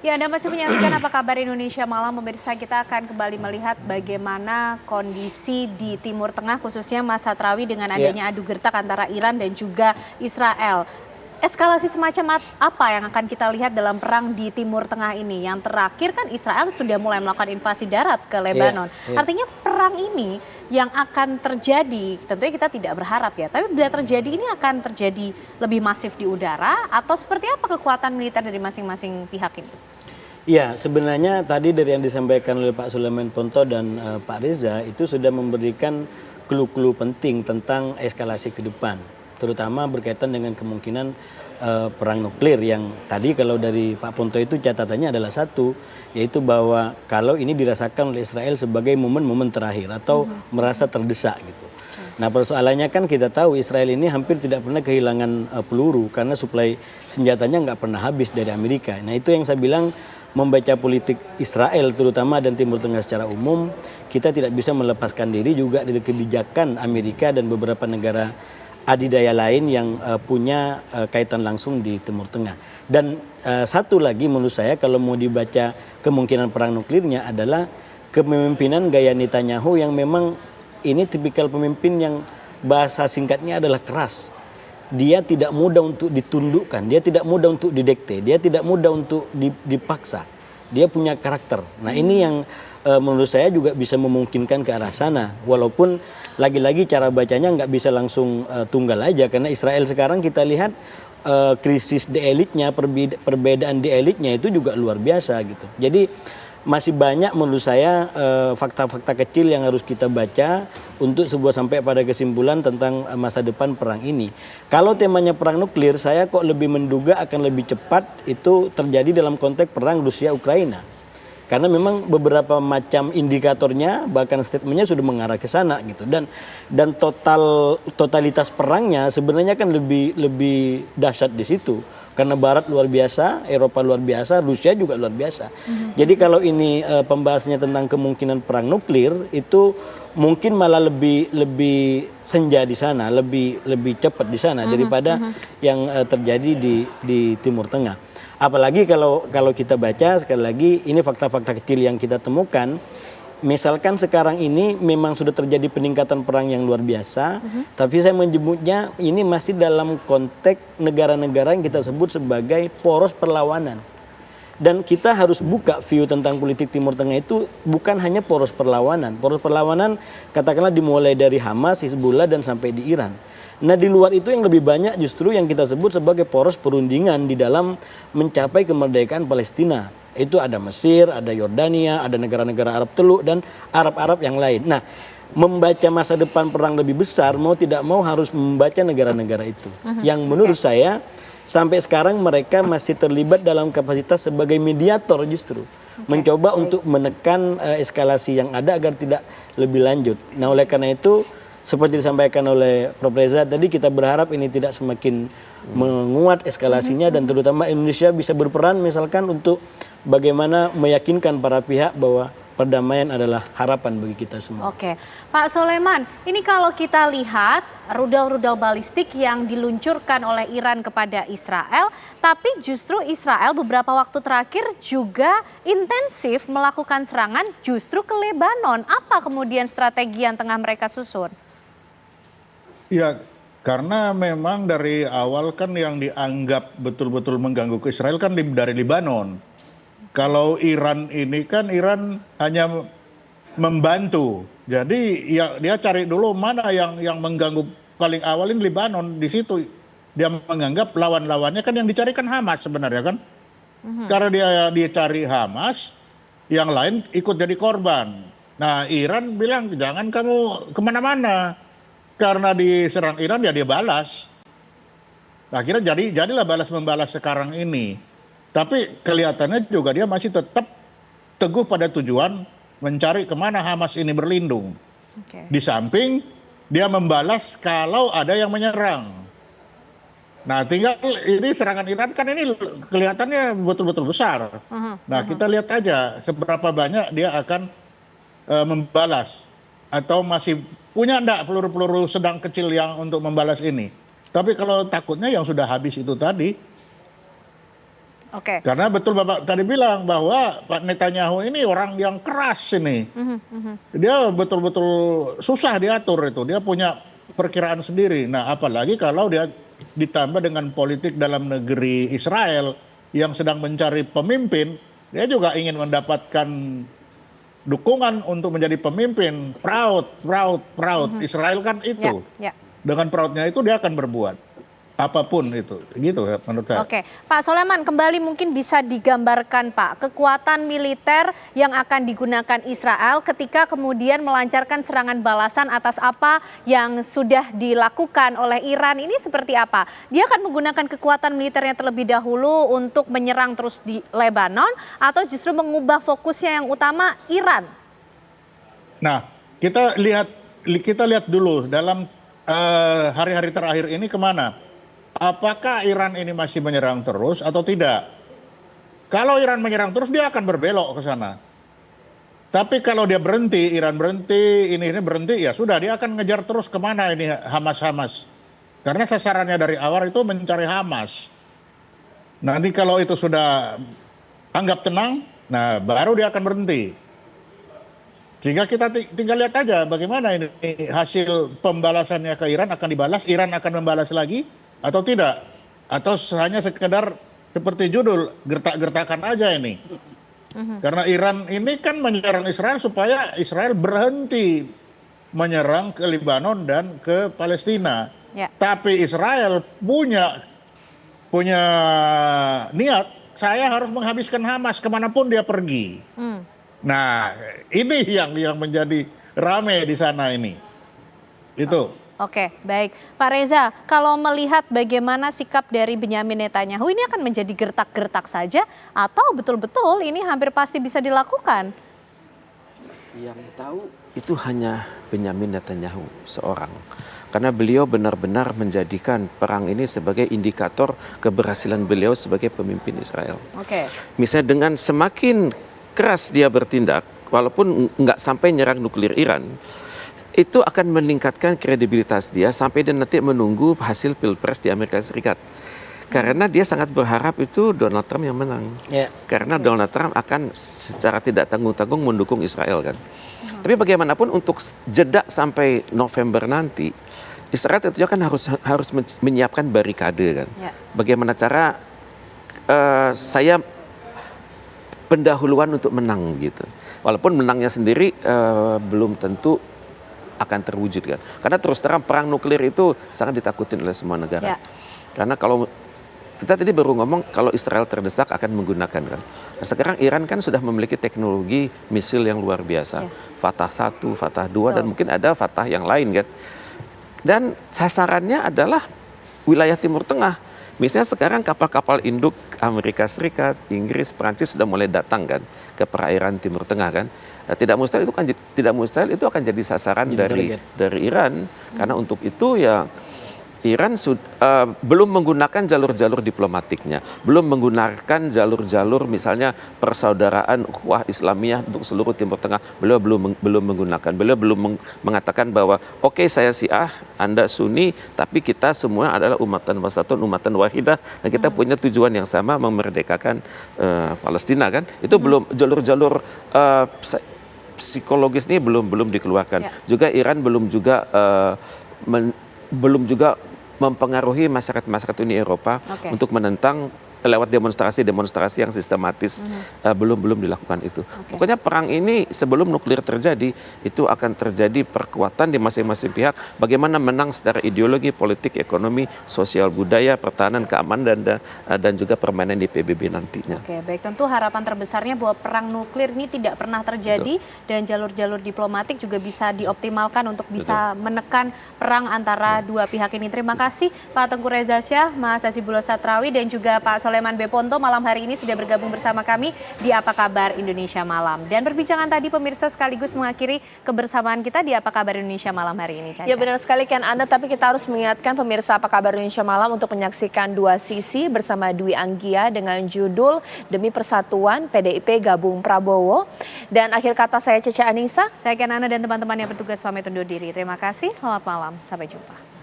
Ya, Anda masih menyaksikan Apa Kabar Indonesia Malam. Pemirsa, kita akan kembali melihat bagaimana kondisi di Timur Tengah, khususnya Mas Satrawi, dengan adanya adu gertak antara Iran dan juga Israel. Eskalasi semacam apa yang akan kita lihat dalam perang di Timur Tengah ini? Yang terakhir kan Israel sudah mulai melakukan invasi darat ke Lebanon. Artinya perang ini yang akan terjadi, tentunya kita tidak berharap ya, tapi bila terjadi ini akan terjadi lebih masif di udara atau seperti apa kekuatan militer dari masing-masing pihak ini? Ya, sebenarnya tadi dari yang disampaikan oleh Pak Sulaiman Ponto dan Pak Reza itu sudah memberikan clue-clue penting tentang eskalasi ke depan, terutama berkaitan dengan kemungkinan perang nuklir yang tadi kalau dari Pak Ponto itu catatannya adalah satu, yaitu bahwa kalau ini dirasakan oleh Israel sebagai momen-momen terakhir atau merasa terdesak gitu. Nah, persoalannya kan kita tahu Israel ini hampir tidak pernah kehilangan peluru karena suplai senjatanya nggak pernah habis dari Amerika. Nah, itu yang saya bilang, membaca politik Israel terutama dan Timur Tengah secara umum, kita tidak bisa melepaskan diri juga dari kebijakan Amerika dan beberapa negara adidaya lain yang punya kaitan langsung di Timur Tengah. Dan satu lagi menurut saya kalau mau dibaca kemungkinan perang nuklirnya adalah kepemimpinan gaya Netanyahu yang memang ini tipikal pemimpin yang bahasa singkatnya adalah keras. Dia tidak mudah untuk ditundukkan, dia tidak mudah untuk didekte, dia tidak mudah untuk dipaksa. Dia punya karakter. Nah, ini yang menurut saya juga bisa memungkinkan ke arah sana. Walaupun lagi-lagi cara bacanya nggak bisa langsung tunggal aja, karena Israel sekarang kita lihat krisis di elitnya, perbedaan di elitnya itu juga luar biasa gitu. Jadi masih banyak menurut saya fakta-fakta kecil yang harus kita baca untuk sebuah sampai pada kesimpulan tentang masa depan perang ini. Kalau temanya perang nuklir, saya kok lebih menduga akan lebih cepat itu terjadi dalam konteks perang Rusia-Ukraina. Karena memang beberapa macam indikatornya bahkan statementnya sudah mengarah ke sana gitu, dan totalitas perangnya sebenarnya kan lebih dahsyat di situ karena Barat luar biasa, Eropa luar biasa, Rusia juga luar biasa. Jadi kalau ini pembahasannya tentang kemungkinan perang nuklir itu mungkin malah lebih senja di sana, lebih cepat di sana daripada yang terjadi di Timur Tengah. Apalagi kalau kita baca sekali lagi ini fakta-fakta kecil yang kita temukan. Misalkan sekarang ini memang sudah terjadi peningkatan perang yang luar biasa, tapi saya menyebutnya ini masih dalam konteks negara-negara yang kita sebut sebagai poros perlawanan. Dan kita harus buka view tentang politik Timur Tengah itu bukan hanya poros perlawanan. Poros perlawanan katakanlah dimulai dari Hamas, Hizbullah dan sampai di Iran. Nah, di luar itu yang lebih banyak justru yang kita sebut sebagai poros perundingan di dalam mencapai kemerdekaan Palestina. Itu ada Mesir, ada Yordania, ada negara-negara Arab Teluk dan Arab-Arab yang lain. Nah, membaca masa depan perang lebih besar mau tidak mau harus membaca negara-negara itu. Yang menurut saya sampai sekarang mereka masih terlibat dalam kapasitas sebagai mediator justru. Mencoba untuk menekan eskalasi yang ada agar tidak lebih lanjut. Nah, oleh karena itu seperti disampaikan oleh Prof. Reza tadi, kita berharap ini tidak semakin menguat eskalasinya dan terutama Indonesia bisa berperan misalkan untuk bagaimana meyakinkan para pihak bahwa perdamaian adalah harapan bagi kita semua. Oke, Pak Sulaiman, ini kalau kita lihat rudal-rudal balistik yang diluncurkan oleh Iran kepada Israel, tapi justru Israel beberapa waktu terakhir juga intensif melakukan serangan justru ke Lebanon. Apa kemudian strategi yang tengah mereka susun? Ya, karena memang dari awal kan yang dianggap betul-betul mengganggu ke Israel kan dari Lebanon. Kalau Iran ini kan Iran hanya membantu. Jadi ya dia cari dulu mana yang mengganggu paling awal ini Lebanon. Di situ dia menganggap lawan-lawannya kan yang dicarikan Hamas sebenarnya kan. Karena dia cari Hamas, yang lain ikut jadi korban. Nah, Iran bilang jangan kamu kemana-mana. Karena diserang Iran ya dia balas. Akhirnya jadilah balas membalas sekarang ini. Tapi kelihatannya juga dia masih tetap teguh pada tujuan mencari kemana Hamas ini berlindung. Di samping dia membalas kalau ada yang menyerang. Nah, tinggal ini serangan Iran kan ini kelihatannya betul-betul besar. Nah, kita lihat aja seberapa banyak dia akan membalas atau masih punya enggak peluru-peluru sedang kecil yang untuk membalas ini. Tapi kalau takutnya yang sudah habis itu tadi. Oke. Karena betul Bapak tadi bilang bahwa Pak Netanyahu ini orang yang keras ini. Dia betul-betul susah diatur itu. Dia punya perkiraan sendiri. Nah, apalagi kalau dia ditambah dengan politik dalam negeri Israel yang sedang mencari pemimpin, dia juga ingin mendapatkan dukungan untuk menjadi pemimpin. Proud. Israel kan itu. Ya. Dengan proudnya itu dia akan berbuat apapun itu, gitu ya menurut saya. Oke, Pak Soleman, kembali mungkin bisa digambarkan Pak, kekuatan militer yang akan digunakan Israel ketika kemudian melancarkan serangan balasan atas apa yang sudah dilakukan oleh Iran ini seperti apa? Dia akan menggunakan kekuatan militernya terlebih dahulu untuk menyerang terus di Lebanon atau justru mengubah fokusnya yang utama Iran? Nah, kita lihat dulu dalam hari-hari terakhir ini kemana? Apakah Iran ini masih menyerang terus atau tidak? Kalau Iran menyerang terus, dia akan berbelok ke sana. Tapi kalau dia berhenti, Iran berhenti, ini berhenti, ya sudah, dia akan ngejar terus kemana ini Hamas. Karena sasarannya dari awal itu mencari Hamas. Nanti kalau itu sudah anggap tenang, nah baru dia akan berhenti. Sehingga kita tinggal lihat aja bagaimana ini hasil pembalasannya ke Iran akan dibalas, Iran akan membalas lagi, atau tidak, atau hanya sekedar seperti judul gertak-gertakan aja ini. Karena Iran ini kan menyerang Israel supaya Israel berhenti menyerang ke Lebanon dan ke Palestina. Ya. Tapi Israel punya niat, saya harus menghabiskan Hamas kemanapun dia pergi. Nah, ini yang menjadi rame di sana ini. Itu. Oke, baik. Pak Reza, kalau melihat bagaimana sikap dari Benyamin Netanyahu, ini akan menjadi gertak-gertak saja atau betul-betul ini hampir pasti bisa dilakukan? Yang tahu itu hanya Benyamin Netanyahu seorang. Karena beliau benar-benar menjadikan perang ini sebagai indikator keberhasilan beliau sebagai pemimpin Israel. Oke. Misalnya dengan semakin keras dia bertindak, walaupun nggak sampai nyerang nuklir Iran, itu akan meningkatkan kredibilitas dia sampai dia nanti menunggu hasil pilpres di Amerika Serikat. Karena dia sangat berharap itu Donald Trump yang menang. Karena Donald Trump akan secara tidak tanggung-tanggung mendukung Israel kan. Tapi bagaimanapun untuk jeda sampai November nanti, Israel tentunya kan harus menyiapkan barikade kan. Bagaimana cara saya pendahuluan untuk menang gitu. Walaupun menangnya sendiri belum tentu akan terwujud kan. Karena terus terang perang nuklir itu sangat ditakutin oleh semua negara. Karena kalau kita tadi baru ngomong kalau Israel terdesak akan menggunakan kan. Nah, sekarang Iran kan sudah memiliki teknologi misil yang luar biasa. Fatah 1, Fatah 2 dan mungkin ada Fatah yang lain kan. Dan sasarannya adalah wilayah Timur Tengah. Misalnya sekarang kapal-kapal induk Amerika Serikat, Inggris, Prancis sudah mulai datang kan ke perairan Timur Tengah kan. Nah, tidak mustahil itu akan jadi sasaran dari Iran. Karena untuk itu ya Iran belum menggunakan jalur-jalur diplomatiknya, belum menggunakan jalur-jalur misalnya persaudaraan ukhuwah Islamiyah untuk seluruh Timur Tengah. Beliau belum menggunakan. Beliau belum mengatakan bahwa oke, saya Syiah, Anda Sunni, tapi kita semua adalah umatan wasatun, umatan wahidah, dan kita punya tujuan yang sama, memerdekakan Palestina kan. Itu belum jalur-jalur psikologis ini belum dikeluarkan. Juga Iran belum juga mempengaruhi masyarakat Uni Eropa untuk menentang lewat demonstrasi yang sistematis. Belum dilakukan itu. Pokoknya perang ini sebelum nuklir terjadi itu akan terjadi perkuatan di masing-masing pihak. Bagaimana menang secara ideologi, politik, ekonomi, sosial, budaya, pertahanan, keamanan dan juga permainan di PBB nantinya. Oke, baik. Tentu harapan terbesarnya bahwa perang nuklir ini tidak pernah terjadi dan jalur-jalur diplomatik juga bisa dioptimalkan untuk bisa menekan perang antara dua pihak ini. Terima kasih Pak Tengku Reza Syah, Mas Hasibulo Satrawi dan juga Pak Soleman Beponto malam hari ini sudah bergabung bersama kami di Apa Kabar Indonesia Malam. Dan perbincangan tadi pemirsa sekaligus mengakhiri kebersamaan kita di Apa Kabar Indonesia Malam hari ini. Caca. Ya benar sekali Ken Anda, tapi kita harus mengingatkan pemirsa Apa Kabar Indonesia Malam untuk menyaksikan Dua Sisi bersama Dwi Anggia dengan judul Demi Persatuan PDIP Gabung Prabowo. Dan akhir kata saya Cece Anissa. Saya Ken Ana dan teman-teman yang bertugas pamit undur diri. Terima kasih, selamat malam, sampai jumpa.